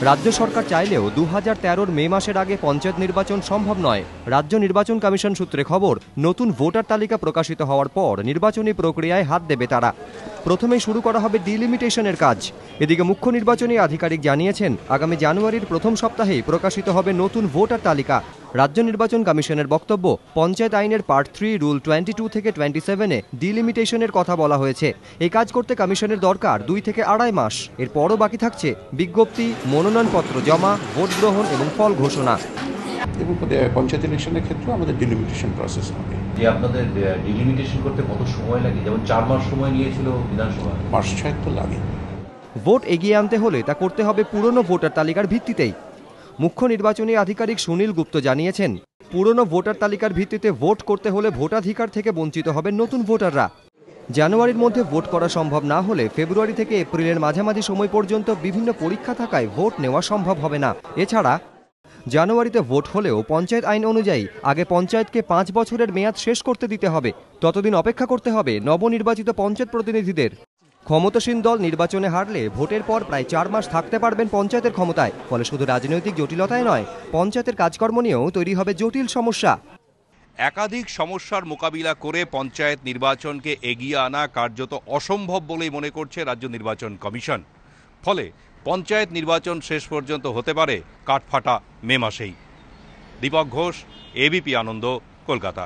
রাজ্য সরকার চাইলেও 2013 মে মাসের আগে পঞ্চায়েত নির্বাচন সম্ভব নয়। রাজ্য নির্বাচন কমিশন সূত্রে খবর, নতুন ভোটার তালিকা প্রকাশিত হওয়ার পর নির্বাচনী প্রক্রিয়ায় হাত দেবে তারা। প্রথমেই শুরু করা হবে ডিলিমিটেশনের কাজ। এদিকে মুখ্য নির্বাচনী আধিকারিক জানিয়েছেন, আগামী জানুয়ারির প্রথম সপ্তাহেই প্রকাশিত হবে নতুন ভোটার তালিকা। রাজ্য নির্বাচন কমিশনের বক্তব্য, পঞ্চায়েত আইনের পার্ট 3 রুল 22 থেকে 27-এ ডিলিমিটেশনের কথা বলা হয়েছে। এই কাজ করতে কমিশনের দরকার 2 থেকে আড়াই মাস। এরপরও বাকি থাকছে বিজ্ঞপ্তি, মনোনয়নপত্র জমা, ভোট গ্রহণ এবং ফল ঘোষণা। এবং পঞ্চায়েত ইলেকশনের ক্ষেত্রে আমাদের ডিলিমিটেশন প্রসেস হবে। যে আপনাদের ডিলিমিটেশন করতে কত সময় লাগে? যেমন 4 মাস সময় নিয়েছিল বিধানসভা, মাস 6 তো লাগে। ভোট এগিয়ে আনতে হলে তা করতে হবে পুরনো ভোটার তালিকার ভিত্তিতেই। মুখ্য নির্বাচনী আধিকারিক সুনীল গুপ্ত জানিয়েছেন, পুরনো ভোটার তালিকার ভিত্তিতে ভোট করতে হলে ভোটাধিকার থেকে বঞ্চিত হবেন নতুন ভোটাররা। জানুয়ারির মধ্যে ভোট করা সম্ভব না হলে ফেব্রুয়ারি থেকে এপ্রিলের মাঝামাঝি সময় পর্যন্ত বিভিন্ন পরীক্ষা থাকায় ভোট নেওয়া সম্ভব হবে না। এছাড়া জানুয়ারিতে ভোট হলেও পঞ্চায়েত আইন অনুযায়ী আগে পঞ্চায়েতকে 5 বছরের মেয়াদ শেষ করতে দিতে হবে। ততদিন অপেক্ষা করতে হবে নবনির্বাচিত পঞ্চায়েত প্রতিনিধিদের। ক্ষমতাসীন দল নির্বাচনে হারলে ভোটের পর প্রায় 4 মাস থাকতে পারবেন পঞ্চায়েতের ক্ষমতায়। ফলে শুধু রাজনৈতিক জটিলতায় নয়, পঞ্চায়েতের কাজকর্ম নিয়েও তৈরি হবে জটিল সমস্যা। একাধিক সমস্যার মোকাবিলা করে পঞ্চায়েত নির্বাচনকে এগিয়ে আনা কার্যত অসম্ভব বলেই মনে করছে রাজ্য নির্বাচন কমিশন। ফলে পঞ্চায়েত নির্বাচন শেষ পর্যন্ত হতে পারে কাঠফাটা মে মাসেই। দীপক ঘোষ, এবিপি আনন্দ, কলকাতা।